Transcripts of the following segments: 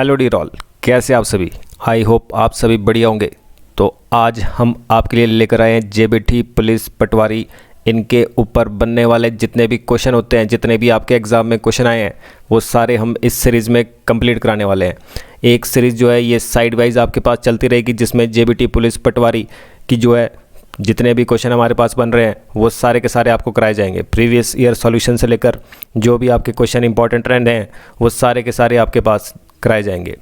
Hello dear all, कैसे आप सभी। आई होप आप सभी बढ़िया होंगे। तो आज हम आपके लिए लेकर आए हैं जेबीटी पुलिस पटवारी, इनके ऊपर बनने वाले जितने भी क्वेश्चन होते हैं, जितने भी आपके एग्ज़ाम में क्वेश्चन आए हैं, वो सारे हम इस सीरीज़ में कंप्लीट कराने वाले हैं। एक सीरीज़ जो है ये साइड वाइज आपके पास चलती रहेगी, जिसमें जेबीटी पुलिस पटवारी की जो है जितने भी क्वेश्चन हमारे पास बन रहे हैं वो सारे के सारे आपको कराए जाएंगे। प्रीवियस ईयर सॉल्यूशन से लेकर जो भी आपके क्वेश्चन इंपॉर्टेंट रहे हैं वो सारे के सारे आपके पास कराए जाएंगे।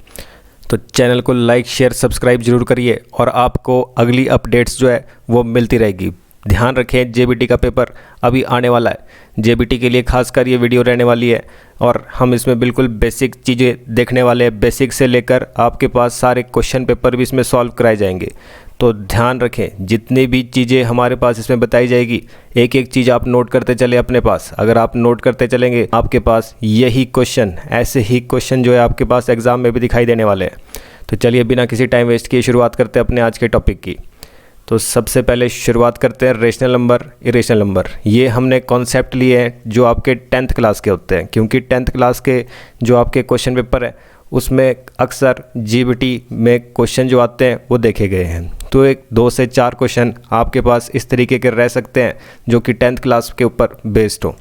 तो चैनल को लाइक शेयर सब्सक्राइब जरूर करिए और आपको अगली अपडेट्स जो है वो मिलती रहेगी। ध्यान रखें, जेबीटी का पेपर अभी आने वाला है। जेबीटी के लिए खासकर ये वीडियो रहने वाली है और हम इसमें बिल्कुल बेसिक चीज़ें देखने वाले हैं। बेसिक से लेकर आपके पास सारे क्वेश्चन पेपर भी इसमें सॉल्व कराए जाएंगे। तो ध्यान रखें, जितनी भी चीज़ें हमारे पास इसमें बताई जाएगी एक एक चीज़ आप नोट करते चले अपने पास। अगर आप नोट करते चलेंगे आपके पास यही क्वेश्चन, ऐसे ही क्वेश्चन जो है आपके पास एग्ज़ाम में भी दिखाई देने वाले हैं। तो चलिए बिना किसी टाइम वेस्ट किए शुरुआत करते हैं अपने आज के टॉपिक की। तो सबसे पहले शुरुआत करते हैं रेशनल नंबर, इरेशनल नंबर। ये हमने कॉन्सेप्ट लिए हैं जो आपके 10th क्लास के होते हैं, क्योंकि 10th क्लास के जो आपके क्वेश्चन पेपर है उसमें अक्सर जेबीटी में क्वेश्चन जो आते हैं वो देखे गए हैं। तो एक 2 से 4 क्वेश्चन आपके पास इस तरीके के रह सकते हैं जो कि 10th क्लास के ऊपर बेस्ड हो।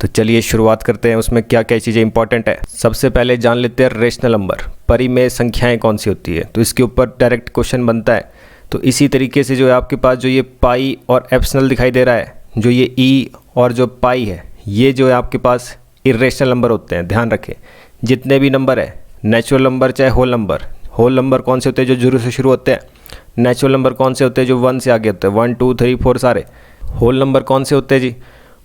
तो चलिए शुरुआत करते हैं, उसमें क्या क्या चीज़ें इंपॉर्टेंट है। सबसे पहले जान लेते हैं रेशनल नंबर, परिमेय संख्याएं कौन सी होती है। तो इसके ऊपर डायरेक्ट क्वेश्चन बनता है। तो इसी तरीके से जो है आपके पास जो ये पाई और एप्सिलॉन दिखाई दे रहा है, जो ये ई और जो पाई है, ये जो है आपके पास इरेशनल नंबर होते हैं। ध्यान रखें, जितने भी नंबर है, नेचुरल नंबर चाहे होल नंबर कौन से होते हैं जो 0 से शुरू होते हैं। नेचुरल नंबर कौन से होते हैं जो 1 से आगे होते हैं, 1 2 3 4 सारे। होल नंबर कौन से होते हैं जी,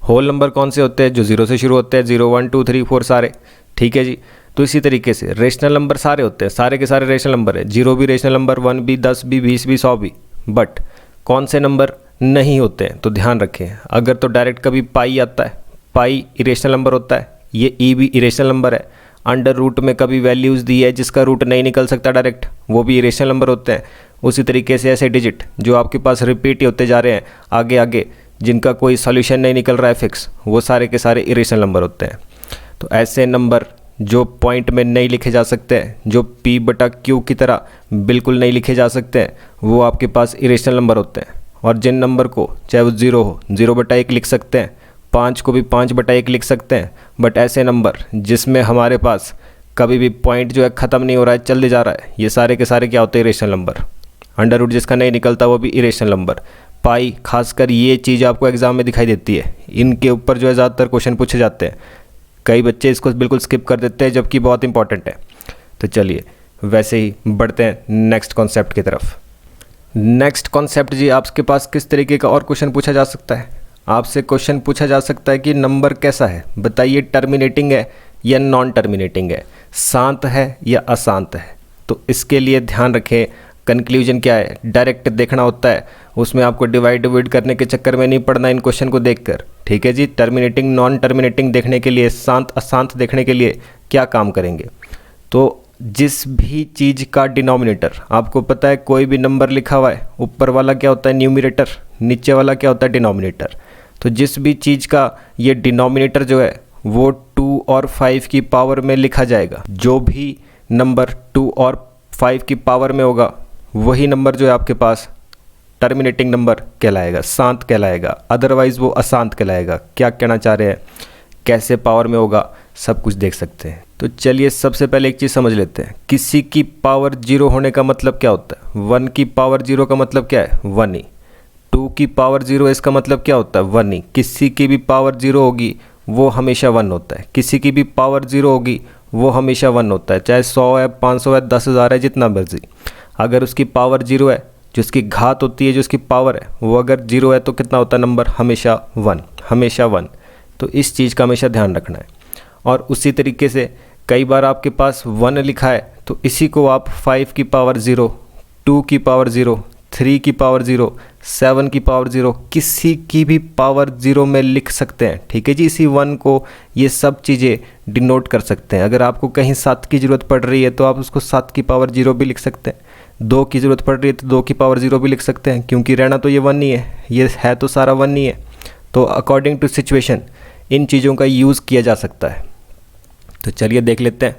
होल नंबर कौन से होते हैं जो 0 से शुरू होते हैं, 0 1 2 3 4 सारे। ठीक है जी। तो इसी तरीके से रेशनल नंबर सारे होते हैं, सारे के सारे रेशनल नंबर है। 0 भी रेशनल नंबर, 1 भी, 10 भी, 20 भी, 100 भी। बट कौन से नंबर नहीं होते हैं, तो ध्यान रखें। अगर तो डायरेक्ट कभी पाई आता है, पाई इरेशनल नंबर होता है। ये ई भी इरेशनल नंबर है। अंडर रूट में कभी वैल्यूज़ दी है जिसका रूट नहीं निकल सकता डायरेक्ट, वो भी इरेशनल नंबर होते हैं। उसी तरीके से ऐसे डिजिट जो आपके पास रिपीट ही होते जा रहे हैं आगे आगे, जिनका कोई सॉल्यूशन नहीं निकल रहा है फिक्स, वो सारे के सारे इरेशनल नंबर होते हैं। तो ऐसे नंबर जो पॉइंट में नहीं लिखे जा सकते हैं, जो P/Q की तरह बिल्कुल नहीं लिखे जा सकते हैं, वो आपके पास इरेशनल नंबर होते हैं। और जिन नंबर को चाहे वो 0 हो, 0/1 लिख सकते हैं, 5 को भी 5/1 लिख सकते हैं। बट ऐसे नंबर जिसमें हमारे पास कभी भी पॉइंट जो है ख़त्म नहीं हो रहा है, चल जा रहा है, ये सारे के सारे क्या होते हैं, इरेशनल नंबर। अंडर रूट जिसका नहीं निकलता वो भी इरेशनल नंबर। पाई, खासकर ये चीज़ आपको एग्ज़ाम में दिखाई देती है। इनके ऊपर जो है ज़्यादातर क्वेश्चन पूछे जाते हैं। कई बच्चे इसको बिल्कुल स्किप कर देते हैं जबकि बहुत इंपॉर्टेंट है। तो चलिए वैसे ही बढ़ते हैं नेक्स्ट कॉन्सेप्ट की तरफ। नेक्स्ट कॉन्सेप्ट जी, आपके पास किस तरीके का और क्वेश्चन पूछा जा सकता है। आपसे क्वेश्चन पूछा जा सकता है कि नंबर कैसा है, बताइए, टर्मिनेटिंग है या नॉन टर्मिनेटिंग है, शांत है या अशांत है। तो इसके लिए ध्यान रखें, कंक्लूजन क्या है, डायरेक्ट देखना होता है। उसमें आपको डिवाइड करने के चक्कर में नहीं पड़ना इन क्वेश्चन को देखकर। ठीक है जी। टर्मिनेटिंग नॉन टर्मिनेटिंग देखने के लिए, शांत अशांत देखने के लिए क्या काम करेंगे। तो जिस भी चीज़ का डिनोमिनेटर, आपको पता है कोई भी नंबर लिखा हुआ है, ऊपर वाला क्या होता है न्यूमरेटर, नीचे वाला क्या होता है डिनोमिनेटर। तो जिस भी चीज़ का ये डिनोमिनेटर जो है वो 2 और 5 की पावर में लिखा जाएगा। जो भी नंबर 2 और 5 की पावर में होगा वही नंबर जो है आपके पास टर्मिनेटिंग नंबर कहलाएगा, शांत कहलाएगा। अदरवाइज़ वो अशांत कहलाएगा। क्या कहना चाह रहे हैं, कैसे पावर में होगा, सब कुछ देख सकते हैं। तो चलिए सबसे पहले एक चीज़ समझ लेते हैं, किसी की पावर 0 होने का मतलब क्या होता है। 1 की पावर 0 का मतलब क्या है, 1 ही। 2 की पावर 0 इसका मतलब क्या होता है, 1 ही। किसी की भी पावर 0 होगी वो हमेशा 1 होता है। किसी की भी पावर 0 होगी वो हमेशा 1 होता है, चाहे 100 है, 500 है, 10,000 है, जितना मर्जी। अगर उसकी पावर 0 है, जो उसकी घात होती है, जो उसकी पावर है, वो अगर 0 है तो कितना होता है नंबर, हमेशा 1, हमेशा 1। तो इस चीज़ का हमेशा ध्यान रखना है। और उसी तरीके से कई बार आपके पास 1 लिखा है तो इसी को आप 5 की पावर 0, 2 की पावर 0, 3 की पावर 0, 7 की पावर 0, किसी की भी पावर 0 में लिख सकते हैं। ठीक है जी। इसी 1 को ये सब चीज़ें डिनोट कर सकते हैं। अगर आपको कहीं 7 की ज़रूरत पड़ रही है तो आप उसको 7 की पावर 0 भी लिख सकते हैं। 2 की ज़रूरत पड़ रही है तो 2 की पावर 0 भी लिख सकते हैं, क्योंकि रहना तो ये 1 ही है, ये है तो सारा 1 ही है। तो अकॉर्डिंग टू सिचुएशन इन चीज़ों का यूज़ किया जा सकता है। तो चलिए देख लेते हैं।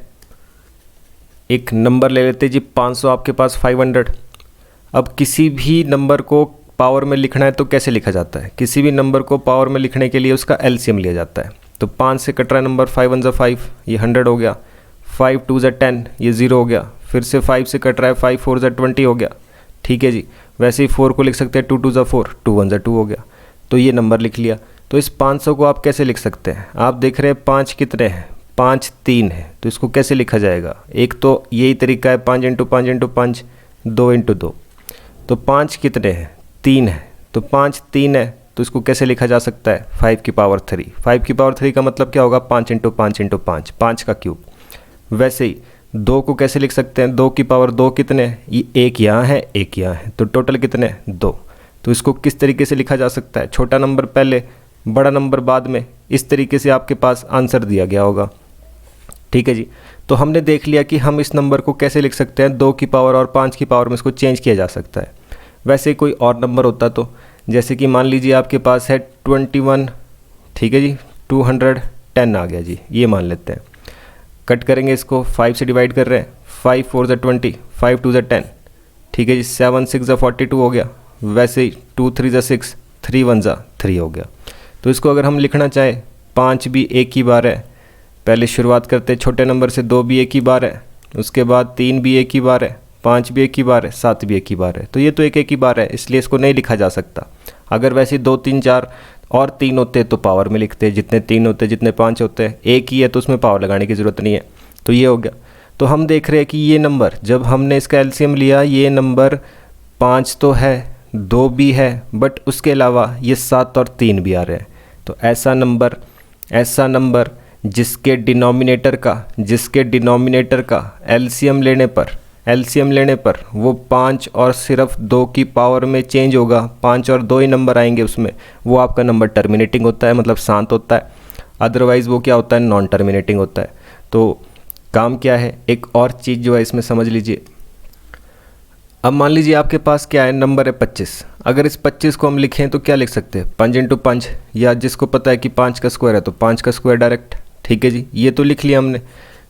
एक नंबर ले लेते जी 500, आपके पास 500। अब किसी भी नंबर को पावर में लिखना है तो कैसे लिखा जाता है? किसी भी नंबर को पावर में लिखने के लिए उसका एलसीएम लिया जाता है। तो 5 से कट रहा है नंबर, 5 1 5, ये 100 हो गया। 5 2 10, ये 0 हो गया। फिर से 5 से कट रहा है, 5 4 20 हो गया। ठीक है जी। वैसे ही 4 को लिख सकते हैं, 2 2 4, 2 1 2 हो गया। तो ये नंबर लिख लिया। तो इस 500 को आप कैसे लिख सकते हैं? आप देख रहे हैं 5 कितने हैं? 5 3 है। तो इसको कैसे लिखा जाएगा? एक तो यही तरीका है, 5 × 5 × 5, 2 × 2। तो 5 कितने हैं? 3 है। तो 5 3 है, तो इसको कैसे लिखा जा सकता है? 5 की पावर 3। 5 की पावर 3 का मतलब क्या होगा? 5 × 5 × 5, 5 का क्यूब। वैसे ही 2 को कैसे लिख सकते हैं? 2 की पावर 2 कितने हैं? ये एक यहाँ है, एक यहाँ है, तो टोटल कितने हैं? 2। तो इसको किस तरीके से लिखा जा सकता है? छोटा नंबर पहले, बड़ा नंबर बाद में। इस तरीके से आपके पास आंसर दिया गया होगा। ठीक है जी। तो हमने देख लिया कि हम इस नंबर को कैसे लिख सकते हैं। 2 की पावर और 5 की पावर में इसको चेंज किया जा सकता है। वैसे कोई और नंबर होता तो, जैसे कि मान लीजिए आपके पास है 21, ठीक है जी, 210 आ गया जी, ये मान लेते हैं। कट करेंगे इसको, 5 से डिवाइड कर रहे हैं, 5 4 20, 5 2 10, ठीक है जी, 7 6 42 हो गया। वैसे ही 2 3 6, 3 1 3 हो गया। तो इसको अगर हम लिखना चाहें, 5 भी एक ही बार है। पहले शुरुआत करते हैं छोटे नंबर से, 2 भी एक ही बार है, उसके बाद 3 भी एक ही बार है, 5 भी एक ही बार है, 7 भी एक ही बार है। तो ये तो एक ही बार है, इसलिए इसको नहीं लिखा जा सकता। अगर वैसे 2 3 4 और 3 होते तो पावर में लिखते, जितने 3 होते जितने 5 होते हैं। एक ही है तो उसमें पावर लगाने की ज़रूरत नहीं है। तो ये हो गया। तो हम देख रहे हैं कि ये नंबर, जब हमने इसका एलसीएम लिया, ये नंबर 5 तो है, 2 भी है, बट उसके अलावा ये 7 और 3 भी आ रहे हैं। तो ऐसा नंबर जिसके डिनोमिनेटर का एलसीएम लेने पर वो 5 और सिर्फ 2 की पावर में चेंज होगा, 5 और 2 ही नंबर आएंगे उसमें, वो आपका नंबर टर्मिनेटिंग होता है, मतलब शांत होता है। अदरवाइज़ वो क्या होता है? नॉन टर्मिनेटिंग होता है। तो काम क्या है, एक और चीज़ जो है इसमें समझ लीजिए। अब मान लीजिए आपके पास क्या है, नंबर है 25। अगर इस 25 को हम लिखें तो क्या लिख सकते हैं? 5 × 5, या जिसको पता है कि 5 का स्क्वायर है तो 5 का स्क्वायर डायरेक्ट। ठीक है जी, ये तो लिख लिया हमने।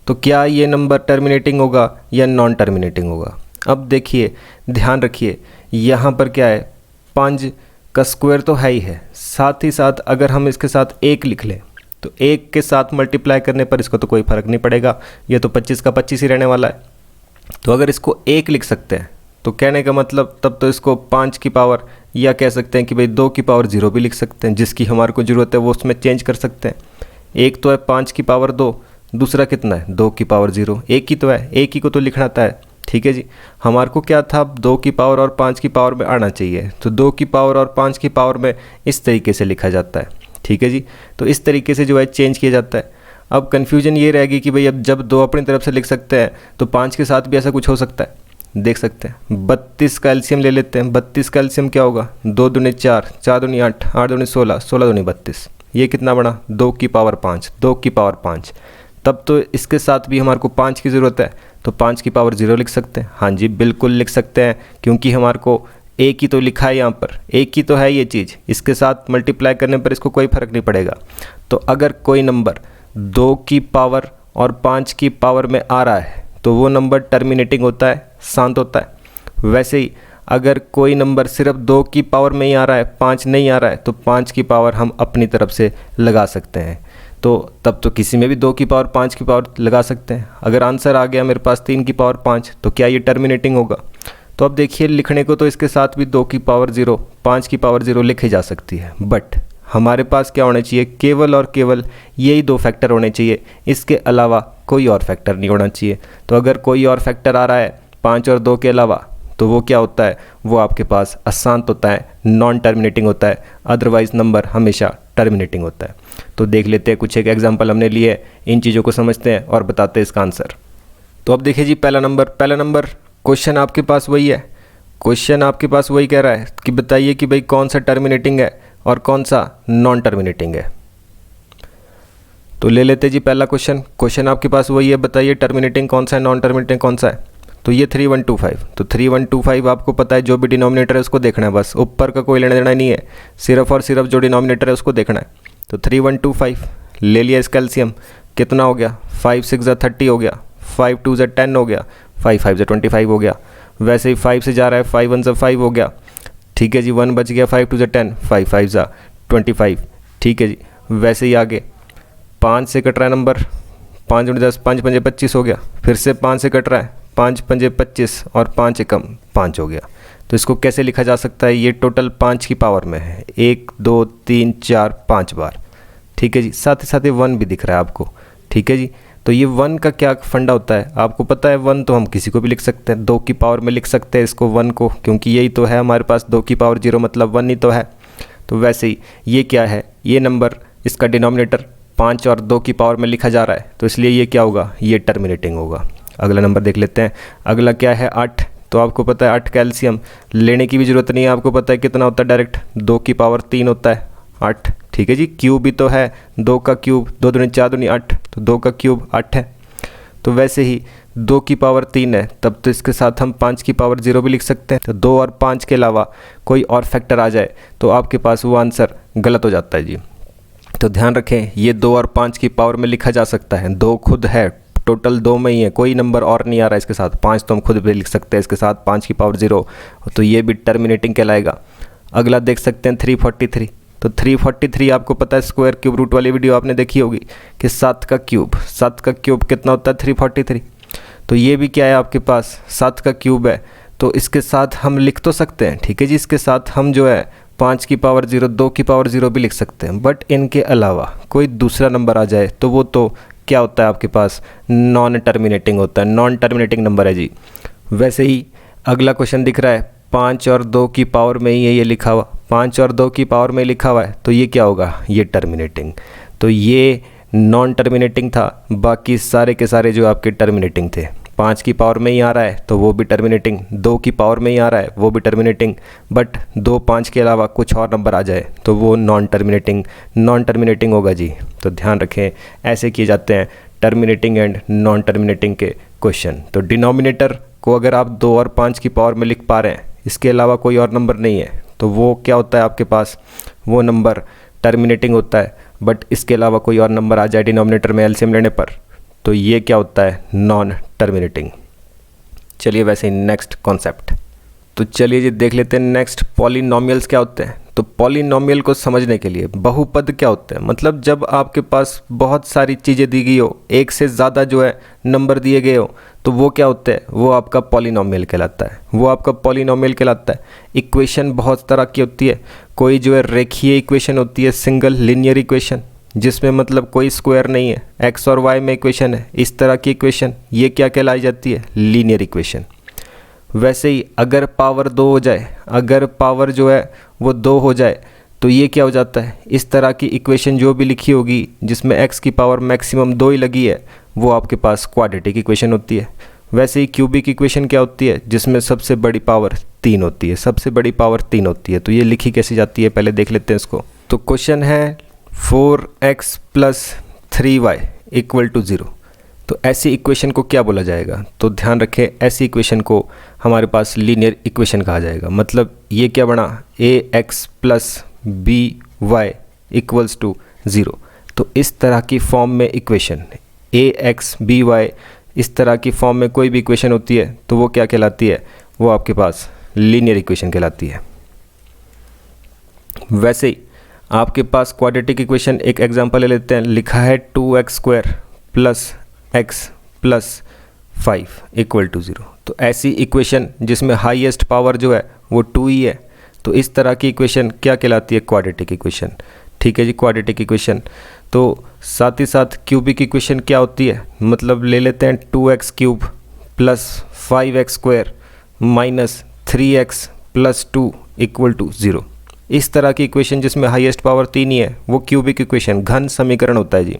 तो क्या ये नंबर टर्मिनेटिंग होगा या नॉन टर्मिनेटिंग होगा? अब देखिए, ध्यान रखिए, यहाँ पर क्या है, 5 का स्क्वायर तो है ही है, साथ ही साथ अगर हम इसके साथ 1 लिख लें तो 1 के साथ मल्टीप्लाई करने पर इसको तो कोई फ़र्क नहीं पड़ेगा, ये तो 25 का 25 ही रहने वाला है। तो अगर इसको 1 लिख सकते हैं तो कहने का मतलब तब तो इसको 5 की पावर, या कह सकते हैं कि भाई 2 की पावर 0 भी लिख सकते हैं, जिसकी हमारे को ज़रूरत है वो उसमें चेंज कर सकते हैं। एक तो है 5 की पावर 2, दूसरा कितना है? 2 की पावर 0। एक ही तो है, एक ही को तो लिखना था है। ठीक है जी। हमारे को क्या था? 2 की पावर और 5 की पावर में आना चाहिए। तो 2 की पावर और 5 की पावर में इस तरीके से लिखा जाता है। ठीक है जी। तो इस तरीके से जो है चेंज किया जाता है। अब कन्फ्यूजन ये रहेगी कि भाई अब जब 2 अपनी तरफ से लिख सकते हैं तो 5 के साथ भी ऐसा कुछ हो सकता है। देख सकते हैं, 32 का एलसीएम ले लेते हैं। 32 का एलसीएम क्या होगा? 2 दूनी 4, 4 दूनी 8, 8 दूनी 16, 16 दूनी 32। ये कितना बना? 2 की पावर 5, 2 की पावर 5। तब तो इसके साथ भी हमारे को 5 की ज़रूरत है, तो 5 की पावर 0 लिख सकते हैं। हाँ जी, बिल्कुल लिख सकते हैं, क्योंकि हमारे को एक ही तो लिखा है यहाँ पर, एक ही तो है ये चीज़, इसके साथ मल्टीप्लाई करने पर इसको कोई फ़र्क नहीं पड़ेगा। तो अगर कोई नंबर 2 की पावर और 5 की पावर में आ रहा है तो वो नंबर टर्मिनेटिंग होता है, शांत होता है। वैसे ही अगर कोई नंबर सिर्फ 2 की पावर में ही आ रहा है, 5 नहीं आ रहा है, तो 5 की पावर हम अपनी तरफ से लगा सकते हैं। तो तब तो किसी में भी 2 की पावर 5 की पावर लगा सकते हैं। अगर आंसर आ गया मेरे पास 3 की पावर 5, तो क्या ये टर्मिनेटिंग होगा? तो अब देखिए, लिखने को तो इसके साथ भी 2 की पावर 0, 5 की पावर 0 लिखी जा सकती है, बट हमारे पास क्या होना चाहिए? केवल और केवल यही 2 फैक्टर होने चाहिए, इसके अलावा कोई और फैक्टर नहीं होना चाहिए। तो अगर कोई और फैक्टर आ रहा है 5 और 2 के अलावा, तो वो क्या होता है? वो आपके पास अशांत होता है, नॉन टर्मिनेटिंग होता है। अदरवाइज नंबर हमेशा टर्मिनेटिंग होता है। तो देख लेते हैं, कुछ एक एग्जांपल हमने लिए, इन चीज़ों को समझते हैं और बताते हैं इसका आंसर। तो अब देखिए जी, पहला नंबर क्वेश्चन आपके पास वही है। क्वेश्चन आपके पास वही कह रहा है कि बताइए कि भाई कौन सा टर्मिनेटिंग है और कौन सा नॉन टर्मिनेटिंग है। तो ले लेते जी पहला क्वेश्चन आपके पास वही है, बताइए टर्मिनेटिंग कौन सा है, नॉन टर्मिनेटिंग कौन सा है। तो ये 3125, तो 3125 आपको पता है, जो भी डिनोमिनेटर है उसको देखना है, बस ऊपर का कोई लेना देना नहीं है, सिर्फ और सिर्फ जो डिनोमिनेटर है उसको देखना है। तो 3125 ले लिया, इसका एलसीएम कितना हो गया? 5 6 30 हो गया, 5 2 ज़ा 10 हो गया, 5 5 ज़ा 25 हो गया। वैसे ही 5 से जा रहा है, 5 1 ज़ा 5 हो गया, ठीक है जी, 1 बच गया, 5 2 ज़ा 10, 5 5 ज़ा 25, ठीक है जी। वैसे ही आगे 5 से कट रहा है नंबर, 5 × 10 5 5 25 हो गया, फिर से 5 से कट रहा है, 5 5 25 और 5 एकम 5 हो गया। तो इसको कैसे लिखा जा सकता है, ये टोटल 5 की पावर में है, 1 2 3 4 5 बार, ठीक है जी। साथ ही साथ ये 1 भी दिख रहा है आपको, ठीक है जी। तो ये 1 का क्या फंडा होता है आपको पता है, 1 तो हम किसी को भी लिख सकते हैं, 2 की पावर में लिख सकते हैं इसको 1 को, क्योंकि यही तो है हमारे पास, 2 की पावर 0 मतलब 1 ही तो है। तो वैसे ही ये क्या है, ये नंबर, इसका डिनोमिनेटर 5 और 2 की पावर में लिखा जा रहा है, तो इसलिए ये क्या होगा, ये टर्मिनेटिंग होगा। अगला नंबर देख लेते हैं। अगला क्या है, 8। तो आपको पता है 8 कैल्शियम, लेने की भी ज़रूरत नहीं है, आपको पता है कितना होता है, डायरेक्ट 2 की पावर 3 होता है 8, ठीक है जी। क्यूब भी तो है, 2 का क्यूब, 2 दूनी 4 दूनी 8, तो 2 का क्यूब 8 है। तो वैसे ही 2 की पावर 3 है, तब तो इसके साथ हम 5 की पावर 0 भी लिख सकते हैं। तो 2 और 5 के अलावा कोई और फैक्टर आ जाए तो आपके पास वो आंसर गलत हो जाता है जी। तो ध्यान रखें, ये 2 और 5 की पावर में लिखा जा सकता है, 2 खुद है, टोटल 2 में ही है, कोई नंबर और नहीं आ रहा है इसके साथ। 5 तो हम खुद भी लिख सकते हैं इसके साथ, 5 की पावर 0, तो ये भी टर्मिनेटिंग कहलाएगा। अगला देख सकते हैं 343। तो 343 आपको पता है, स्क्वायर क्यूब रूट वाली वीडियो आपने देखी होगी कि 7 का क्यूब कितना होता है, 343। तो ये भी क्या है आपके पास, 7 का क्यूब है, तो इसके साथ हम लिख तो सकते हैं, ठीक है जी। इसके साथ हम जो है 5 की पावर 0, 2 की पावर 0 भी लिख सकते हैं, बट इनके अलावा कोई दूसरा नंबर आ जाए तो वो तो क्या होता है आपके पास, नॉन टर्मिनेटिंग होता है, नॉन टर्मिनेटिंग नंबर है जी। वैसे ही अगला क्वेश्चन दिख रहा है, 5 और 2 की पावर में ही है ये लिखा हुआ, 5 और 2 की पावर में लिखा हुआ है, तो ये क्या होगा, ये टर्मिनेटिंग। तो ये नॉन टर्मिनेटिंग था, बाकी सारे के सारे जो आपके टर्मिनेटिंग थे। 5 की पावर में ही आ रहा है तो वो भी टर्मिनेटिंग, 2 की पावर में ही आ रहा है वो भी टर्मिनेटिंग, बट 2 5 के अलावा कुछ और नंबर आ जाए तो वो नॉन टर्मिनेटिंग होगा जी। तो ध्यान रखें, ऐसे किए जाते हैं टर्मिनेटिंग एंड नॉन टर्मिनेटिंग के क्वेश्चन। तो डिनोमिनेटर को अगर आप 2 और 5 की पावर में लिख पा रहे हैं, इसके अलावा कोई और नंबर नहीं है, तो वो क्या होता है आपके पास, वो नंबर टर्मिनेटिंग होता है। बट इसके अलावा कोई और नंबर आ जाए डिनोमिनेटर में एलसीएम लेने पर, तो ये क्या होता है, नॉन टर्मिनेटिंग। चलिए वैसे ही नेक्स्ट कॉन्सेप्ट, तो चलिए जी देख लेते हैं नेक्स्ट, पॉलिनोमियल्स क्या होते हैं। तो पॉलिनोमियल को समझने के लिए बहुपद क्या होते हैं, मतलब जब आपके पास बहुत सारी चीज़ें दी गई हो, एक से ज़्यादा जो है नंबर दिए गए हो, तो वो क्या होते हैं, वो आपका पॉलिनोमियल कहलाता है, वो आपका पॉलिनोमियल कहलाता है। इक्वेशन बहुत तरह की होती है, कोई जो है रेखीय इक्वेशन होती है, सिंगल लीनियर इक्वेशन, जिसमें मतलब कोई स्क्वायर नहीं है, एक्स और वाई में इक्वेशन है, इस तरह की इक्वेशन, ये क्या कहलाई जाती है, लीनियर इक्वेशन। वैसे ही अगर पावर 2 हो जाए, अगर पावर जो है वो 2 हो जाए, तो ये क्या हो जाता है, इस तरह की इक्वेशन जो भी लिखी होगी जिसमें x की पावर मैक्सिमम 2 ही लगी है, वो आपके पास क्वाड्रेटिक इक्वेशन होती है। वैसे ही क्यूबिक इक्वेशन क्या होती है, जिसमें सबसे बड़ी पावर 3 होती है, सबसे बड़ी पावर 3 होती है। तो ये लिखी कैसे जाती है, पहले देख लेते हैं इसको। तो क्वेश्चन है 4x + 3y = 0। तो ऐसी इक्वेशन को क्या बोला जाएगा, तो ध्यान रखें, ऐसी इक्वेशन को हमारे पास लीनियर इक्वेशन कहा जाएगा। मतलब ये क्या बना, ax + by = 0। तो इस तरह की फॉर्म में इक्वेशन ax by, इस तरह की फॉर्म में कोई भी इक्वेशन होती है तो वो क्या कहलाती है, वो आपके पास लीनियर इक्वेशन कहलाती है। वैसे ही आपके पास क्वाड्रेटिक इक्वेशन, एक एग्जांपल ले लेते हैं, लिखा है 2x² + x + 5 = 0। तो ऐसी इक्वेशन जिसमें हाईएस्ट पावर जो है वो 2 ही है, तो इस तरह की इक्वेशन क्या कहलाती है, क्वाड्रेटिक इक्वेशन। ठीक है जी, क्वाड्रेटिक इक्वेशन। तो साथ ही साथ क्यूबिक इक्वेशन क्या होती है, मतलब ले लेते हैं 2x³ + 5x² - 3x + 2 = 0। इस तरह की इक्वेशन जिसमें हाईएस्ट पावर 3 ही है, वो क्यूबिक इक्वेशन, घन समीकरण होता है जी।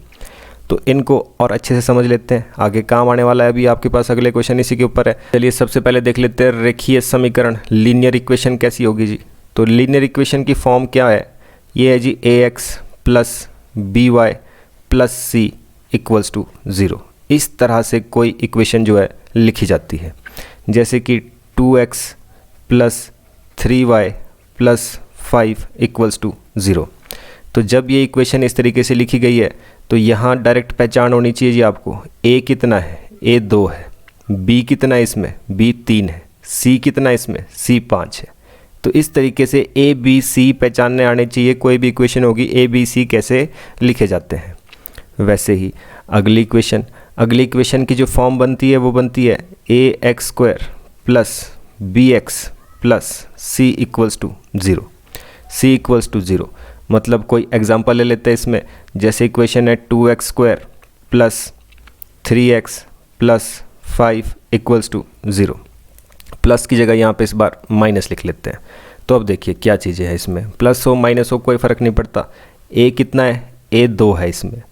तो इनको और अच्छे से समझ लेते हैं, आगे काम आने वाला है, अभी आपके पास अगले क्वेश्चन इसी के ऊपर है। चलिए सबसे पहले देख लेते हैं रेखीय समीकरण, लीनियर इक्वेशन कैसी होगी जी। तो लीनियर इक्वेशन की फॉर्म क्या है, ये है जी ax + by + c = 0। इस तरह से कोई इक्वेशन जो है लिखी जाती है, जैसे कि 2x + 3y + 5 = 0। तो जब ये इक्वेशन इस तरीके से लिखी गई है, तो यहाँ डायरेक्ट पहचान होनी चाहिए जी आपको, a कितना है, ए 2 है, बी कितना है इसमें, बी 3 है, सी कितना है इसमें, सी 5 है। तो इस तरीके से ए बी सी पहचानने आने चाहिए, कोई भी इक्वेशन होगी ए बी सी कैसे लिखे जाते हैं। वैसे ही अगली इक्वेशन की जो फॉर्म बनती है वो बनती है a x square plus b x plus c equals to zero. मतलब कोई एग्जांपल ले लेते हैं इसमें, जैसे इक्वेशन है 2x square plus 3x plus 5 equals to 0। Plus की जगह यहाँ पे इस बार माइनस लिख लेते हैं। तो अब देखिए क्या चीज़ें हैं इसमें, प्लस हो माइनस हो कोई फ़र्क नहीं पड़ता। a कितना है, a 2 है इसमें,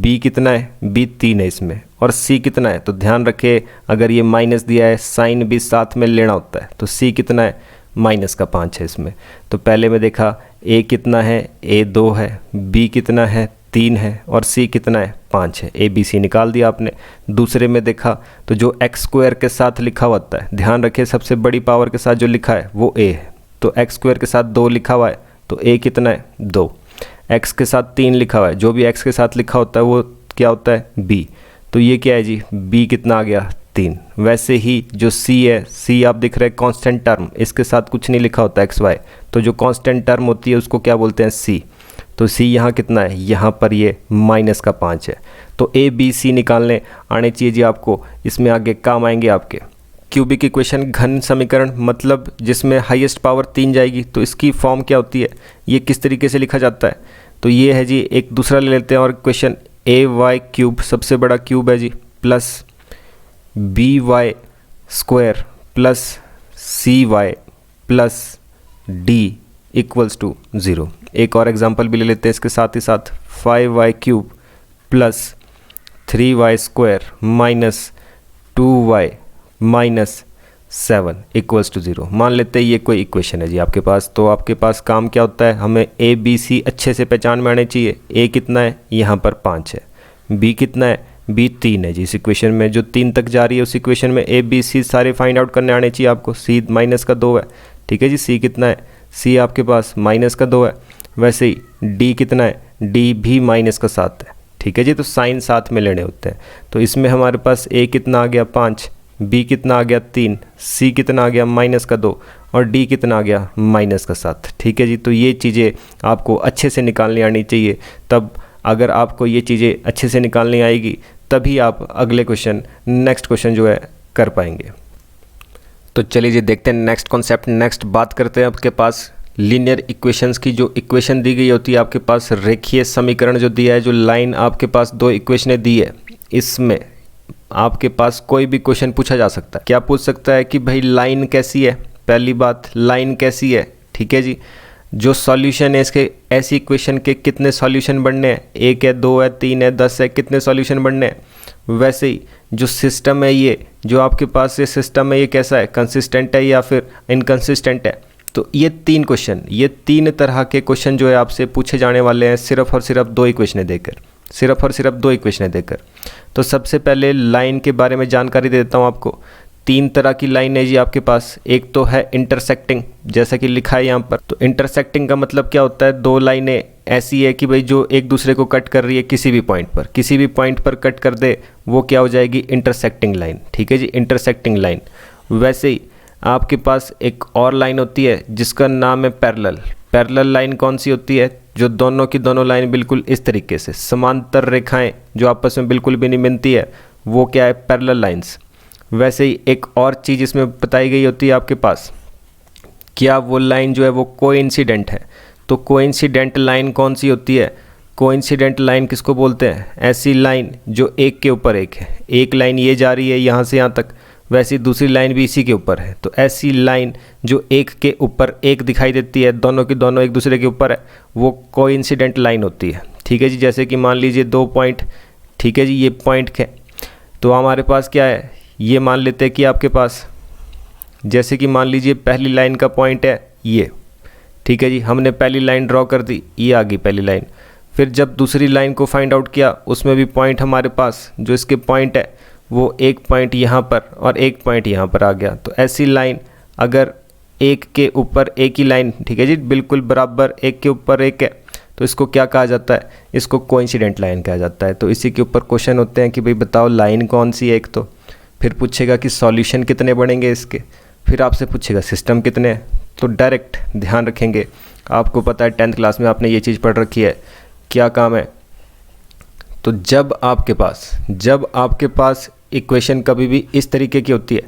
b कितना है, b 3 है इसमें, और c कितना है। तो ध्यान रखिए अगर ये माइनस दिया है साइन भी साथ में लेना होता है। तो c कितना है, माइनस का 5 है इसमें। तो पहले में देखा a कितना है, a 2 है, b कितना है 3 है, और c कितना है 5 है। a b c निकाल दिया आपने। दूसरे में देखा तो जो एक्स स्क्वायर के साथ लिखा हुआ होता है, ध्यान रखिए सबसे बड़ी पावर के साथ जो लिखा है वो a है। तो एक्स स्क्वायर के साथ 2 लिखा हुआ है तो a कितना है 2। x के साथ 3 लिखा हुआ है, जो भी x के साथ लिखा होता है वो क्या होता है b। तो ये क्या है जी, b कितना आ गया 3। वैसे ही जो c है, c आप दिख रहे हैं कांस्टेंट टर्म, इसके साथ कुछ नहीं लिखा होता x y। तो जो कांस्टेंट टर्म होती है उसको क्या बोलते हैं c। तो c यहाँ कितना है, यहाँ पर ये माइनस का 5 है। तो a b c निकालने आने चाहिए जी आपको, इसमें आगे काम आएंगे आपके क्यूबिक इक्वेशन, घन समीकरण, मतलब जिसमें हाईएस्ट पावर 3 जाएगी। तो इसकी फॉर्म क्या होती है, ये किस तरीके से लिखा जाता है। तो ये है जी, एक दूसरा ले लेते हैं और इक्वेशन ए वाई क्यूब, सबसे बड़ा क्यूब है जी, plus b y square plus c y plus d equals to 0। एक और एग्जांपल भी ले लेते हैं इसके साथ ही साथ, 5y cube plus 3y square minus 2y minus 7 equals to 0। मान लेते हैं ये कोई इक्वेशन है जी आपके पास। तो आपके पास काम क्या होता है, हमें ए बी सी अच्छे से पहचान में आने चाहिए। ए कितना है, यहाँ पर 5 है, बी कितना है, बी 3 है जी। इस इक्वेशन में जो 3 तक जा रही है उस इक्वेशन में ए बी सी सारे फाइंड आउट करने आने चाहिए आपको। सी माइनस का 2 है, ठीक है जी। सी कितना है, सी आपके पास माइनस का 2 है। वैसे ही डी कितना है, डी भी माइनस का 7 है, ठीक है जी। तो साइन साथ में लेने होते हैं। तो इसमें हमारे पास ए कितना आ गया 5, बी कितना आ गया 3, सी कितना आ गया माइनस का 2, और डी कितना आ गया माइनस का 7, ठीक है जी। तो ये चीज़ें आपको अच्छे से निकालनी आनी चाहिए। तब अगर आपको ये चीज़ें अच्छे से निकालनी आएगी तभी आप अगले नेक्स्ट क्वेश्चन जो है कर पाएंगे। तो चलिए जी देखते हैं नेक्स्ट कॉन्सेप्ट। नेक्स्ट बात करते हैं आपके पास लीनियर इक्वेशंस की। जो इक्वेशन दी गई होती है आपके पास, रेखीय समीकरण जो दिया है, जो लाइन आपके पास 2 इक्वेशनें दी है, इसमें आपके पास कोई भी क्वेश्चन पूछा जा सकता है। क्या पूछ सकता है कि भाई लाइन कैसी है, पहली बात लाइन कैसी है, ठीक है जी। जो सॉल्यूशन है इसके, ऐसी इक्वेशन के कितने सॉल्यूशन बनने हैं, 1 है, 2 है, 3 है, 10 है, कितने सॉल्यूशन बनने हैं। वैसे ही जो सिस्टम है, ये जो आपके पास ये सिस्टम है, ये कैसा है, कंसिस्टेंट है या फिर इनकंसिस्टेंट है। तो ये 3 क्वेश्चन, ये 3 तरह के क्वेश्चन जो है आपसे पूछे जाने वाले हैं सिर्फ और सिर्फ 2 इक्वेशनें देकर, सिर्फ और सिर्फ 2 इक्वेशनें देकर। तो सबसे पहले लाइन के बारे में जानकारी दे देता हूँ आपको। 3 तरह की लाइन है जी आपके पास। एक तो है इंटरसेक्टिंग, जैसा कि लिखा है यहाँ पर। तो इंटरसेक्टिंग का मतलब क्या होता है, 2 लाइनें ऐसी है कि भाई जो एक दूसरे को कट कर रही है किसी भी पॉइंट पर, किसी भी पॉइंट पर कट कर दे, वो क्या हो जाएगी, इंटरसेक्टिंग लाइन, ठीक है जी, इंटरसेक्टिंग लाइन। वैसे ही आपके पास एक और लाइन होती है जिसका नाम है पैरेलल। पैरेलल लाइन कौन सी होती है, जो दोनों की दोनों लाइन बिल्कुल इस तरीके से समांतर रेखाएं जो आपस में बिल्कुल भी नहीं मिलती है, वो क्या है, पैरेलल लाइंस। वैसे ही एक और चीज़ इसमें बताई गई होती है आपके पास, क्या वो लाइन जो है वो कोइंसिडेंट है। तो कोइंसिडेंट लाइन कौन सी होती है, कोइंसिडेंट लाइन किसको बोलते हैं, ऐसी लाइन जो एक के ऊपर एक है। एक लाइन ये जा रही है यहाँ से यहाँ तक, वैसी दूसरी लाइन भी इसी के ऊपर है। तो ऐसी लाइन जो एक के ऊपर एक दिखाई देती है, दोनों की दोनों एक दूसरे के ऊपर है, वो कोइंसिडेंट लाइन होती है, ठीक है जी। जैसे कि मान लीजिए 2 पॉइंट, ठीक है जी, ये पॉइंट है। तो हमारे पास क्या है, ये मान लेते हैं कि आपके पास, जैसे कि मान लीजिए पहली लाइन का पॉइंट है ये, ठीक है जी। हमने पहली लाइन ड्रॉ कर दी, ये आ गई पहली लाइन। फिर जब दूसरी लाइन को फाइंड आउट किया, उसमें भी पॉइंट हमारे पास, जो इसके पॉइंट है वो एक पॉइंट यहाँ पर और एक पॉइंट यहाँ पर आ गया। तो ऐसी लाइन अगर एक के ऊपर एक ही लाइन, ठीक है जी, बिल्कुल बराबर एक के ऊपर एक है, तो इसको क्या कहा जाता है, इसको कोइंसिडेंट लाइन कहा जाता है। तो इसी के ऊपर क्वेश्चन होते हैं कि भाई बताओ लाइन कौन सी है एक, तो फिर पूछेगा कि सॉल्यूशन कितने बनेंगे इसके, फिर आपसे पूछेगा सिस्टम कितने हैं। तो डायरेक्ट ध्यान रखेंगे, आपको पता है 10th क्लास में आपने ये चीज़ पढ़ रखी है, क्या काम है। तो जब आपके पास इक्वेशन कभी भी इस तरीके की होती है,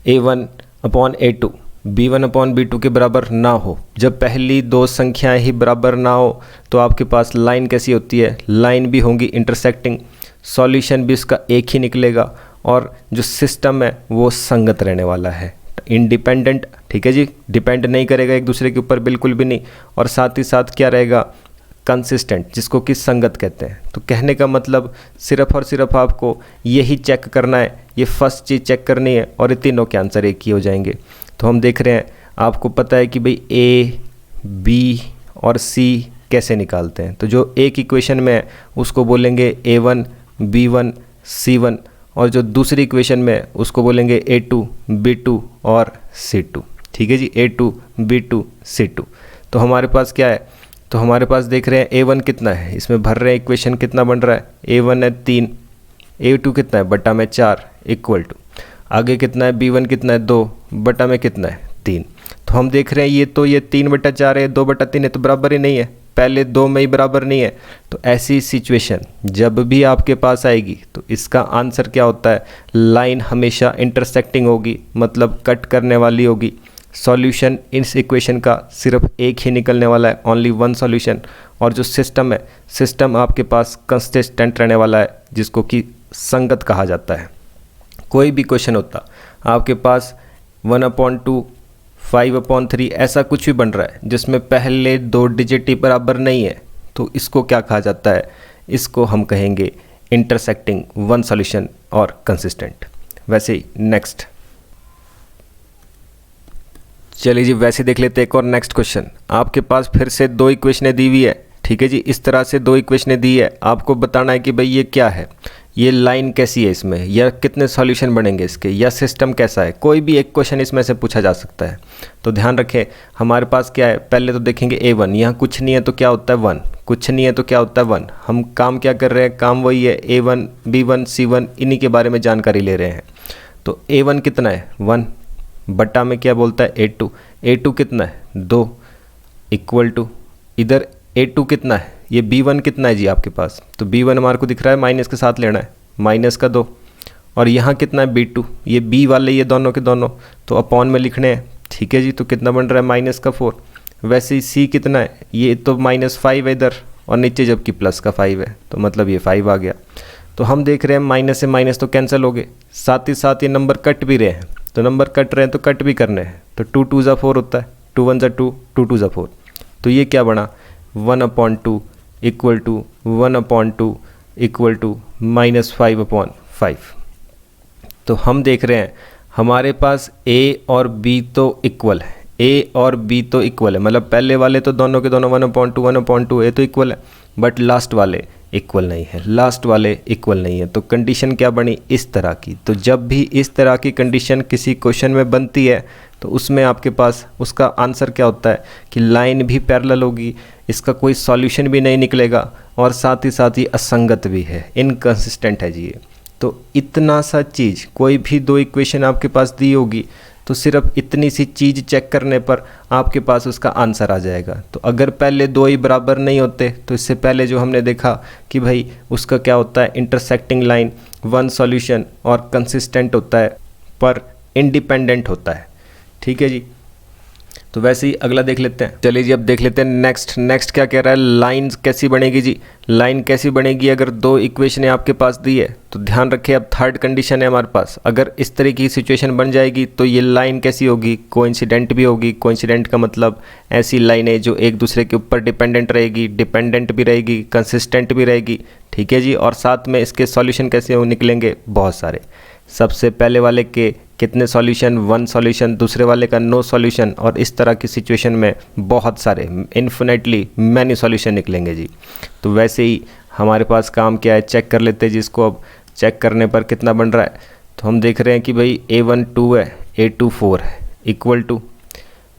a1/a2 b1/b2 के बराबर ना हो, जब पहली दो संख्याएं ही बराबर ना हो, तो आपके पास लाइन कैसी होती है, लाइन भी होंगी इंटरसेक्टिंग, सॉल्यूशन भी इसका एक ही निकलेगा, और जो सिस्टम है वो संगत रहने वाला है, इंडिपेंडेंट, ठीक है जी, डिपेंड नहीं करेगा एक दूसरे के ऊपर बिल्कुल भी नहीं, और साथ ही साथ क्या रहेगा, कंसिस्टेंट, जिसको कि संगत कहते हैं। तो कहने का मतलब सिर्फ और सिर्फ आपको यही चेक करना है, ये फर्स्ट चीज़ चेक करनी है, और ये तीनों के आंसर एक ही हो जाएंगे। तो हम देख रहे हैं, आपको पता है कि भाई ए, बी और सी कैसे निकालते हैं। तो जो एक इक्वेशन में है उसको बोलेंगे a1, b1, c1, और जो दूसरी इक्वेशन में है उसको बोलेंगे a2, b2 और c2, ठीक है जी, a2, b2, c2। तो हमारे पास क्या है, तो हमारे पास देख रहे हैं a1 कितना है, इसमें भर रहे हैं इक्वेशन कितना बन रहा है, a1 है 3, a2 कितना है बटा में 4 इक्वल टू, आगे कितना है b1 कितना है 2 बटा में कितना है 3। तो हम देख रहे हैं ये 3/4 है, 2/3 है, तो बराबर ही नहीं है, पहले 2 में ही बराबर नहीं है। तो ऐसी सिचुएशन जब भी आपके पास आएगी तो इसका आंसर क्या होता है, लाइन हमेशा इंटरसेक्टिंग होगी, मतलब कट करने वाली होगी। सॉल्यूशन इस इक्वेशन का सिर्फ एक ही निकलने वाला है, ओनली वन सॉल्यूशन। और जो सिस्टम है, सिस्टम आपके पास कंसिस्टेंट रहने वाला है, जिसको कि संगत कहा जाता है। कोई भी क्वेश्चन होता आपके पास 1/2, 5/3 ऐसा कुछ भी बन रहा है जिसमें पहले 2 डिजिट ही बराबर नहीं है, तो इसको क्या कहा जाता है, इसको हम कहेंगे इंटरसेक्टिंग वन सॉल्यूशन और कंसिस्टेंट। वैसे ही नेक्स्ट, चलिए जी वैसे देख लेते हैं एक और नेक्स्ट क्वेश्चन। आपके पास फिर से 2 इक्वेशनें दी हुई है, ठीक है जी, इस तरह से 2 इक्वेशनें दी है, आपको बताना है कि भाई ये क्या है, ये लाइन कैसी है इसमें, या कितने सॉल्यूशन बनेंगे इसके, या सिस्टम कैसा है। कोई भी एक क्वेश्चन इसमें से पूछा जा सकता है। तो ध्यान रखें, हमारे पास क्या है, पहले तो देखेंगे a1, यहाँ कुछ नहीं है तो क्या होता है 1, कुछ नहीं है तो क्या होता है 1। हम काम क्या कर रहे हैं, काम वही है, a1, b1, c1 इन्हीं के बारे में जानकारी ले रहे हैं। तो a1 कितना है 1 बटा में क्या बोलता है a2, a2 कितना है 2 इक्वल टू, इधर a2 कितना है, ये b1 कितना है जी आपके पास, तो b1 हमारे को दिख रहा है माइनस के साथ लेना है, माइनस का 2, और यहाँ कितना है b2, ये b वाले ये दोनों के दोनों तो अपॉन में लिखने हैं, ठीक है जी। तो कितना बन रहा है माइनस का 4। वैसे ही c कितना है, ये तो -5 है इधर, और नीचे जबकि प्लस का 5 है, तो मतलब ये 5 आ गया। तो हम देख रहे हैं माइनस से माइनस तो कैंसिल हो गए, साथ ही साथ ये नंबर कट भी रहे हैं, तो नंबर कट रहे हैं तो कट भी करने हैं। तो 2 2 ज़ा 4 होता है, 2 1 ज़ा 2, 2 2 ज़ा 4, तो ये क्या बना 1/2 इक्वल टू 1/2 इक्वल टू -5/5। तो हम देख रहे हैं हमारे पास a और b तो इक्वल है, a और b तो इक्वल है, मतलब पहले वाले तो दोनों के दोनों 1/2 a तो इक्वल है, बट लास्ट वाले इक्वल नहीं है, लास्ट वाले इक्वल नहीं है। तो कंडीशन क्या बनी इस तरह की। तो जब भी इस तरह की कंडीशन किसी क्वेश्चन में बनती है तो उसमें आपके पास उसका आंसर क्या होता है कि लाइन भी पैरेलल होगी, इसका कोई सॉल्यूशन भी नहीं निकलेगा, और साथ ही असंगत भी है, इनकंसिस्टेंट है जी ये। तो इतना सा चीज़, कोई भी 2 इक्वेशन आपके पास दी होगी तो सिर्फ इतनी सी चीज़ चेक करने पर आपके पास उसका आंसर आ जाएगा। तो अगर पहले 2 ही बराबर नहीं होते तो इससे पहले जो हमने देखा कि भाई उसका क्या होता है, इंटरसेक्टिंग लाइन वन सॉल्यूशन और कंसिस्टेंट होता है पर इंडिपेंडेंट होता है, ठीक है जी। तो वैसे ही अगला देख लेते हैं। चलिए जी अब देख लेते हैं नेक्स्ट क्या कह रहा है, लाइन कैसी बनेगी जी। लाइन कैसी बनेगी अगर 2 इक्वेशनें आपके पास दी है। तो ध्यान रखें अब थर्ड कंडीशन है हमारे पास, अगर इस तरह की सिचुएशन बन जाएगी तो ये लाइन कैसी होगी, कोइंसिडेंट भी होगी। कोइंसिडेंट का मतलब ऐसी लाइनें जो एक दूसरे के ऊपर डिपेंडेंट रहेगी, डिपेंडेंट भी रहेगी, कंसिस्टेंट भी रहेगी, ठीक है जी। और साथ में इसके सॉल्यूशन कैसे निकलेंगे, बहुत सारे। सबसे पहले वाले के कितने सॉल्यूशन, 1 सॉल्यूशन, दूसरे वाले का नो सॉल्यूशन, और इस तरह की सिचुएशन में बहुत सारे इन्फिनेटली मैनी सॉल्यूशन निकलेंगे जी। तो वैसे ही हमारे पास काम क्या है, चेक कर लेते हैं जिसको। अब चेक करने पर कितना बन रहा है, तो हम देख रहे हैं कि भाई a1 2 है, a2 4 है, इक्वल टू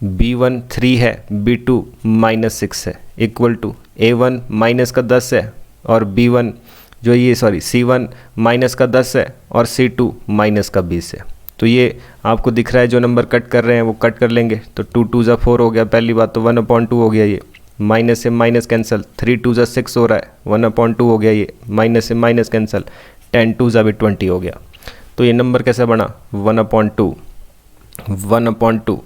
b1 3 है, b2 -6 है, इक्वल टू A1 माइनस का 10 है और B1 जो ये C1 माइनस का 10 है और C2 माइनस का 20 है। तो ये आपको दिख रहा है जो नंबर कट कर रहे हैं वो कट कर लेंगे। तो 2 2 ज़ा 4 हो गया पहली बात, तो 1/2 हो गया, ये माइनस से माइनस कैंसिल, 3 2 ज़ा 6 हो रहा है, 1/2 हो गया, ये माइनस से माइनस कैंसिल, 10 2 ज़ा भी 20 हो गया। तो ये नंबर कैसे बना 1/2, 1/2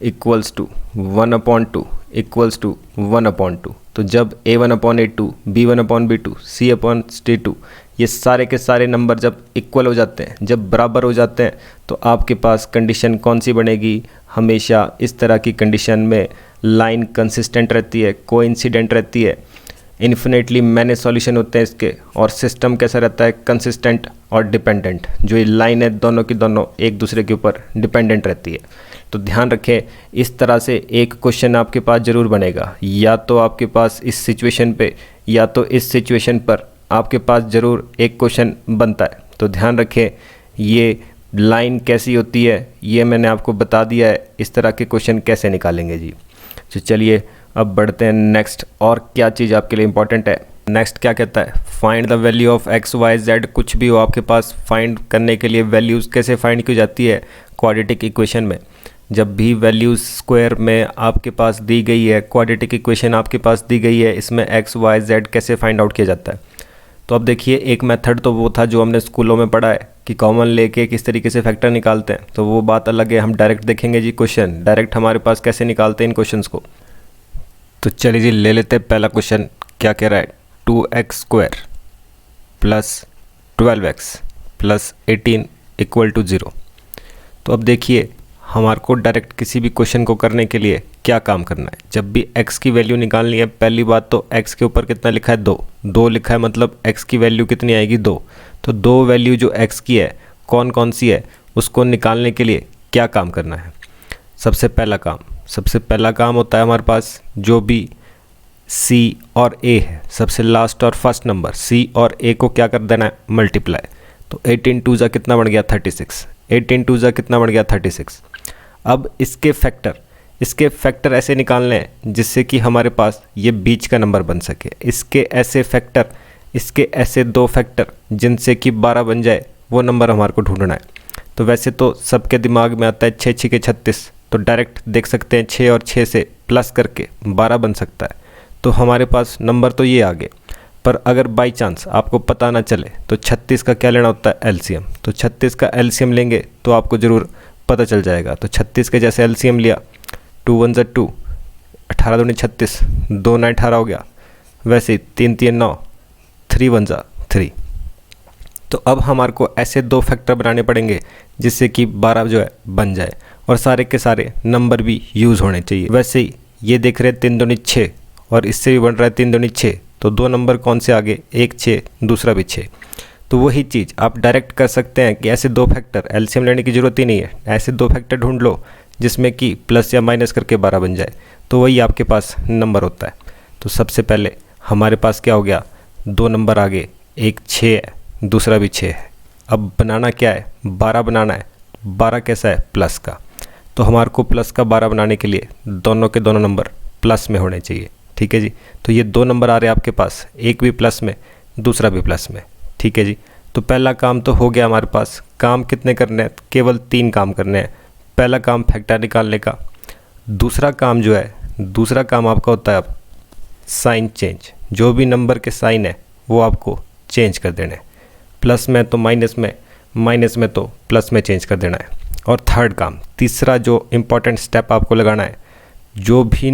इक्वल्स टू 1/2 इक्वल्स टू 1/2। तो जब A1/A2, B1/B2, C/C2 ये सारे के सारे नंबर जब इक्वल हो जाते हैं, जब बराबर हो जाते हैं, तो आपके पास कंडीशन कौन सी बनेगी? हमेशा इस तरह की कंडीशन में लाइन कंसिस्टेंट रहती है, कोइंसिडेंट रहती है, इन्फिनेटली मैनी सॉल्यूशन होते हैं इसके, और सिस्टम कैसा रहता है? कंसिस्टेंट और डिपेंडेंट। जो ये लाइन है दोनों की दोनों एक दूसरे के ऊपर डिपेंडेंट रहती है। तो ध्यान रखें, इस तरह से एक क्वेश्चन आपके पास ज़रूर बनेगा, या तो आपके पास इस सिचुएशन पे या तो इस सिचुएशन पर आपके पास ज़रूर एक क्वेश्चन बनता है। तो ध्यान रखें, ये लाइन कैसी होती है ये मैंने आपको बता दिया है, इस तरह के क्वेश्चन कैसे निकालेंगे जी। तो चलिए अब बढ़ते हैं नेक्स्ट, और क्या चीज़ आपके लिए इंपॉर्टेंट है। नेक्स्ट क्या कहता है? Find the value of X Y Z. कुछ भी हो आपके पास, फाइंड करने के लिए वैल्यूज़ कैसे फाइंड की जाती है क्वाड्रेटिक इक्वेशन में। जब भी वैल्यूज़ स्क्वायर में आपके पास दी गई है, क्वाड्रेटिक इक्वेशन आपके पास दी गई है, इसमें एक्स वाई जेड कैसे फाइंड आउट किया जाता है। तो अब देखिए, एक मेथड तो वो था जो हमने स्कूलों में पढ़ा है कि कॉमन लेके किस तरीके से फैक्टर निकालते हैं, तो वो बात अलग है। हम डायरेक्ट देखेंगे जी क्वेश्चन, डायरेक्ट हमारे पास कैसे निकालते हैं इन क्वेश्चंस को। तो चलिए जी ले लेते हैं पहला क्वेश्चन। क्या कह रहा है? 2x² plus 12x plus 18 equal to 0। तो अब देखिए, हमारे को डायरेक्ट किसी भी क्वेश्चन को करने के लिए क्या काम करना है? जब भी x की वैल्यू निकालनी है, पहली बात तो x के ऊपर कितना लिखा है? 2 लिखा है, मतलब x की वैल्यू कितनी आएगी? 2। तो 2 वैल्यू जो x की है कौन कौन सी है, उसको निकालने के लिए क्या काम करना है? सबसे पहला काम होता है हमारे पास जो भी C और A है, सबसे लास्ट और फर्स्ट नंबर C और A को क्या कर देना है? मल्टीप्लाई। तो 18 2 ज़ा कितना बन गया? 36। 18 2 ज़ा कितना बन गया? 36। अब इसके फैक्टर ऐसे निकालने हैं जिससे कि हमारे पास ये बीच का नंबर बन सके। इसके ऐसे 2 फैक्टर जिनसे कि 12 बन जाए, वो नंबर हमारे को ढूंढना है। तो वैसे तो सबके दिमाग में आता है 6 6 के 36, तो डायरेक्ट देख सकते हैं 6 और 6 से प्लस करके 12 बन सकता है। तो हमारे पास नंबर तो ये आ गए, पर अगर बाई चांस आपको पता ना चले तो 36 का क्या लेना होता है? एलसीएम। तो 36 का एलसीएम लेंगे तो आपको ज़रूर पता चल जाएगा। तो 36 के जैसे एलसीएम लिया, 2 1 ज़ा 2, 18 दूनी 36, 2 9 18 हो गया। वैसे 3 3 9, 3 1 ज़ा 3। तो अब हमारे को ऐसे 2 फैक्टर बनाने पड़ेंगे जिससे कि 12 जो है बन जाए, और सारे के सारे नंबर भी यूज़ होने चाहिए। वैसे ही ये देख रहे हैं 3 दूनी 6, और इससे भी बन रहा है 3 दूनी 6, तो 2 नंबर कौन से आगे? एक 6, दूसरा भी 6। तो वही चीज़ आप डायरेक्ट कर सकते हैं कि ऐसे 2 फैक्टर, एलसीएम लेने की ज़रूरत ही नहीं है, ऐसे 2 फैक्टर ढूंढ लो जिसमें कि प्लस या माइनस करके 12 बन जाए, तो वही आपके पास नंबर होता है। तो सबसे पहले हमारे पास क्या हो गया? 2 नंबर आगे, एक 6 है, दूसरा भी 6 है। अब बनाना क्या है? 12 बनाना है। 12 कैसा है? प्लस का। तो हमारे को प्लस का 12 बनाने के लिए दोनों के दोनों नंबर प्लस में होने चाहिए। ठीक है जी। तो ये 2 नंबर आ रहे हैं आपके पास, एक भी प्लस में, दूसरा भी प्लस में। ठीक है जी। तो पहला काम तो हो गया हमारे पास। काम कितने करने हैं? केवल 3 काम करने हैं। पहला काम फैक्टर निकालने का। दूसरा काम जो है, दूसरा काम आपका होता है अब साइन चेंज। जो भी नंबर के साइन है वो आपको चेंज कर देने हैं। प्लस में तो माइनस में, माइनस में तो प्लस में चेंज कर देना है। और थर्ड काम, तीसरा जो इम्पोर्टेंट स्टेप आपको लगाना है, जो भी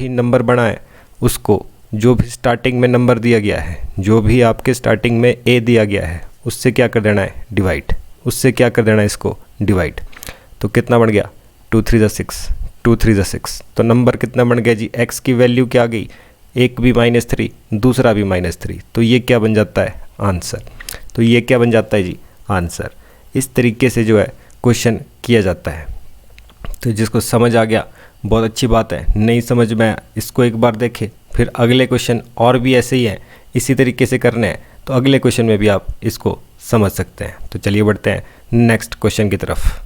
नंबर बना है उसको, जो भी स्टार्टिंग में नंबर दिया गया है, जो भी आपके स्टार्टिंग में ए दिया गया है, उससे क्या कर देना है? डिवाइड। उससे क्या कर देना है? इसको डिवाइड। तो कितना बन गया? 2 3 ज़ा 6, 2 3 ज़ा 6। तो नंबर कितना बन गया जी? एक्स की वैल्यू क्या आ गई? एक भी -3, दूसरा भी -3। तो ये क्या बन जाता है? आंसर। तो ये क्या बन जाता है जी? आंसर। इस तरीके से जो है क्वेश्चन किया जाता है। तो जिसको समझ आ गया बहुत अच्छी बात है, नहीं समझ में इसको एक बार देखें, फिर अगले क्वेश्चन और भी ऐसे ही हैं, इसी तरीके से करने हैं, तो अगले क्वेश्चन में भी आप इसको समझ सकते हैं। तो चलिए बढ़ते हैं नेक्स्ट क्वेश्चन की तरफ।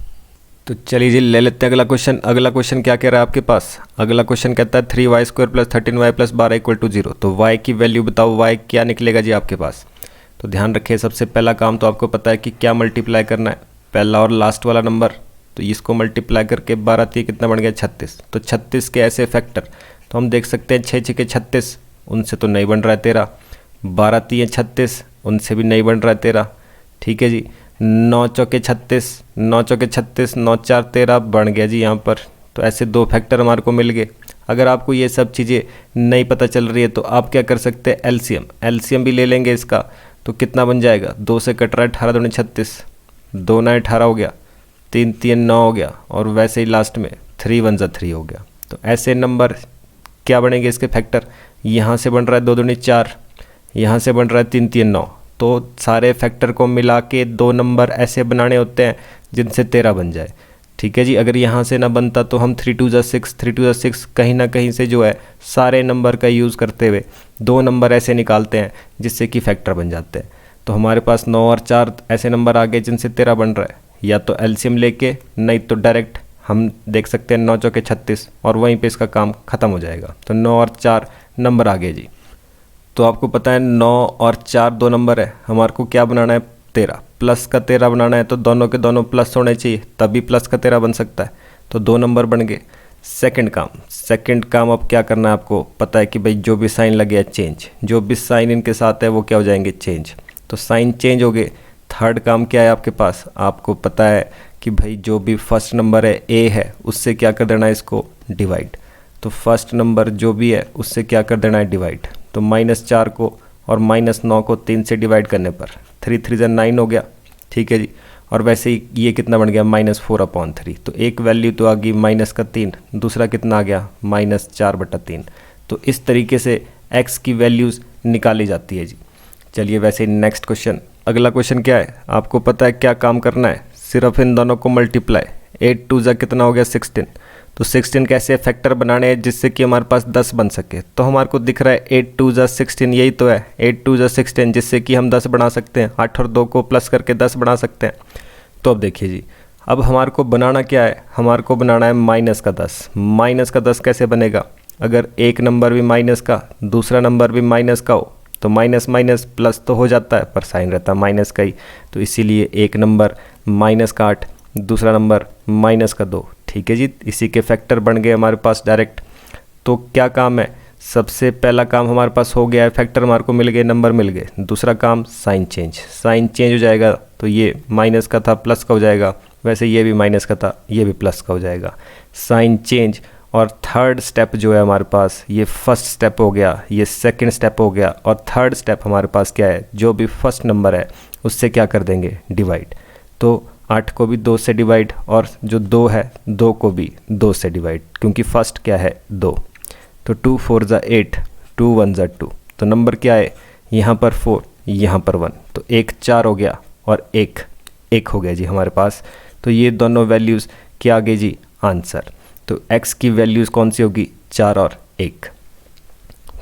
तो चलिए जी ले लेते हैं अगला क्वेश्चन। अगला क्वेश्चन क्या कह रहा है आपके पास? अगला क्वेश्चन कहता है 3y² + 13y + 12 = 0। तो y की वैल्यू बताओ, y क्या निकलेगा जी आपके पास? तो ध्यान रखिए, सबसे पहला काम तो आपको पता है कि क्या मल्टीप्लाई करना है, पहला और लास्ट वाला नंबर। तो इसको मल्टीप्लाई करके 12 3 कितना बन गया 36। तो 36 के ऐसे फैक्टर तो हम देख सकते हैं 6 6 36, उनसे तो नहीं बन रहा है 13। 12 3 36, उनसे भी नहीं बन रहा है 13। ठीक है जी। 9 चौके 36, 9 चौके 36, 9 4 13 बन गया जी यहाँ पर। तो ऐसे दो फैक्टर हमारे को मिल गए। अगर आपको ये सब चीज़ें नहीं पता चल रही है तो आप क्या कर सकते हैं, एलसीएम भी ले लेंगे इसका। तो कितना बन जाएगा, 2 से कट रहा है 18 दूनी 36, 2 9 18 हो गया, 3 3 9 हो गया, और वैसे ही लास्ट में 3 1 3 हो गया। तो ऐसे नंबर क्या बनेंगे इसके फैक्टर? यहाँ से बन रहा है 2 दूनी 4, यहाँ से बन रहा है 3 3 9। तो सारे फैक्टर को मिला के दो नंबर ऐसे बनाने होते हैं जिनसे 13 बन जाए। ठीक है जी। अगर यहाँ से ना बनता तो हम 3 2 6, 3 2 6 कहीं ना कहीं से जो है सारे नंबर का यूज़ करते हुए दो नंबर ऐसे निकालते हैं जिससे कि फैक्टर बन जाते हैं। तो हमारे पास 9 और 4 ऐसे नंबर आ गए जिनसे 13 बन रहा है। या तो एलसीएम लेके, नहीं तो डायरेक्ट हम देख सकते हैं 9 चौके 36, और वहीं पे इसका काम ख़त्म हो जाएगा। तो 9 और 4 नंबर आ गए जी। तो आपको पता है 9 और 4 दो नंबर है, हमारे को क्या बनाना है 13, प्लस का 13 बनाना है। तो दोनों के दोनों प्लस होने चाहिए, तभी प्लस का 13 बन सकता है। तो दो नंबर बन गए। सेकंड काम अब क्या करना है, आपको पता है कि भाई जो भी साइन लगे है चेंज, जो भी साइन इनके साथ है वो क्या हो जाएंगे चेंज। तो साइन चेंज हो गए। थर्ड काम क्या है आपके पास, आपको पता है कि भाई जो भी फर्स्ट नंबर है ए है उससे क्या कर देना है इसको डिवाइड। तो फर्स्ट नंबर जो भी है उससे क्या कर देना है डिवाइड। तो -4 को और -9 को 3 से डिवाइड करने पर 3 3 9 हो गया। ठीक है जी। और वैसे ही ये कितना बन गया -4/3। तो एक वैल्यू तो आ गई -3, दूसरा कितना आ गया -4/3। तो इस तरीके से x की वैल्यूज़ निकाली जाती है जी। चलिए वैसे ही नेक्स्ट क्वेश्चन। अगला क्वेश्चन क्या है, आपको पता है क्या काम करना है, सिर्फ इन दोनों को मल्टीप्लाई। 8 2 जा कितना हो गया 16। तो 16 कैसे फैक्टर बनाने हैं जिससे कि हमारे पास 10 बन सके। तो हमारे को दिख रहा है 8 2 जा 16, यही तो है 8 2 जा 16, जिससे कि हम 10 बना सकते हैं। 8 और 2 को प्लस करके 10 बना सकते हैं। तो अब देखिए जी, अब हमारे को बनाना क्या है, हमारे को बनाना है -10। -10 कैसे बनेगा, अगर एक नंबर भी माइनस का, दूसरा नंबर भी माइनस का हो तो माइनस माइनस प्लस तो हो जाता है, पर साइन रहता है माइनस का ही। तो इसीलिए एक नंबर -8, दूसरा नंबर -2। ठीक है जी। इसी के फैक्टर बन गए हमारे पास डायरेक्ट। तो क्या काम है, सबसे पहला काम हमारे पास हो गया है, फैक्टर हमारे को मिल गए, नंबर मिल गए। दूसरा काम साइन चेंज हो जाएगा। तो ये माइनस का था प्लस का हो जाएगा, वैसे ये भी माइनस का था ये भी प्लस का हो जाएगा। Sign change. और थर्ड स्टेप जो है हमारे पास, ये फर्स्ट स्टेप हो गया, ये सेकंड स्टेप हो गया, और थर्ड स्टेप हमारे पास क्या है, जो भी फर्स्ट नंबर है उससे क्या कर देंगे डिवाइड। तो 8 को भी 2 से डिवाइड, और जो 2 है 2 को भी 2 से डिवाइड, क्योंकि फर्स्ट क्या है 2। तो 2 4 ज़ा 8, 2 1 ज़ा 2। तो नंबर क्या है यहाँ पर 4, यहाँ पर 1। तो 1 4 हो गया और 1 हो गया जी हमारे पास। तो ये दोनों वैल्यूज़ क्या आ गई जी आंसर। तो x की वैल्यूज़ कौन सी होगी 4 और 1।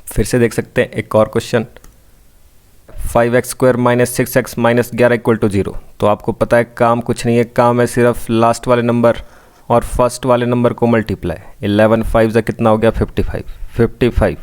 फिर से देख सकते हैं एक और क्वेश्चन, 5x² - 6x - 11 = 0। तो आपको पता है काम कुछ नहीं है, काम है सिर्फ लास्ट वाले नंबर और फर्स्ट वाले नंबर को मल्टीप्लाई। 11 5 जा कितना हो गया 55।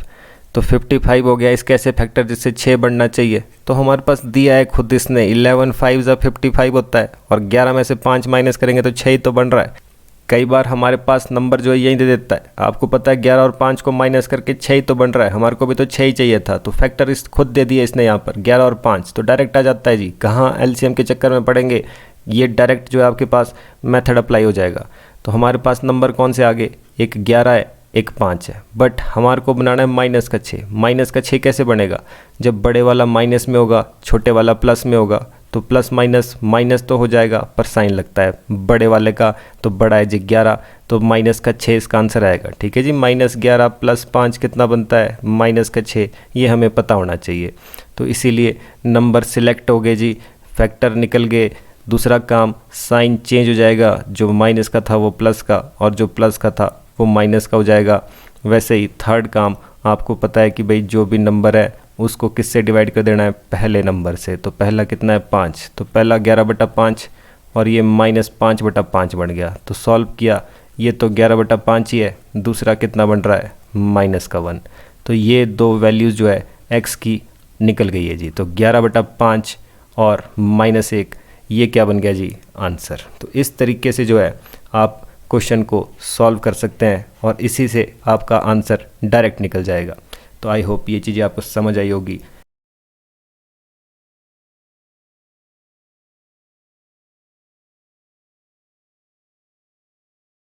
तो 55 हो गया। इसके ऐसे फैक्टर जिससे 6 बढ़ना चाहिए। तो हमारे पास दिया है खुद इसने, 11 5 जा 55 होता है, और 11 में से 5 माइनस करेंगे तो 6 ही तो बन रहा है। कई बार हमारे पास नंबर जो है यही दे देता है। आपको पता है 11 और 5 को माइनस करके 6 ही तो बन रहा है, हमारे को भी तो 6 ही चाहिए था। तो फैक्टर इस खुद दे दिया इसने यहाँ पर 11 और 5, तो डायरेक्ट आ जाता है जी। कहाँ एलसीएम के चक्कर में पड़ेंगे, ये डायरेक्ट जो है आपके पास मेथड अप्लाई हो जाएगा। तो हमारे पास नंबर कौन से आगे, एक 11 है एक 5 है, बट हमारे को बनाना है -6। -6 कैसे बनेगा, जब बड़े वाला माइनस में होगा छोटे वाला प्लस में होगा, तो प्लस माइनस माइनस तो हो जाएगा पर साइन लगता है बड़े वाले का, तो बड़ा है जी 11, तो -6 इसका आंसर आएगा। ठीक है जी। -11 + 5 कितना बनता है -6, ये हमें पता होना चाहिए। तो इसीलिए नंबर सिलेक्ट हो गए जी, फैक्टर निकल गए। दूसरा काम साइन चेंज हो जाएगा, जो माइनस का था वो प्लस का, और जो प्लस का था वो माइनस का हो जाएगा। वैसे ही थर्ड काम आपको पता है कि भाई जो भी नंबर है उसको किससे डिवाइड कर देना है, पहले नंबर से। तो पहला कितना है 5, तो पहला 11/5, और ये -5/5 बन गया। तो सॉल्व किया, ये तो 11/5 ही है, दूसरा कितना बन रहा है -1। तो ये दो वैल्यूज़ जो है x की निकल गई है जी। तो 11/5 और -1 ये क्या बन गया जी आंसर। तो इस तरीके से जो है आप क्वेश्चन को सॉल्व कर सकते हैं और इसी से आपका आंसर डायरेक्ट निकल जाएगा। तो आई होप ये चीज़ें आपको समझ आई होगी।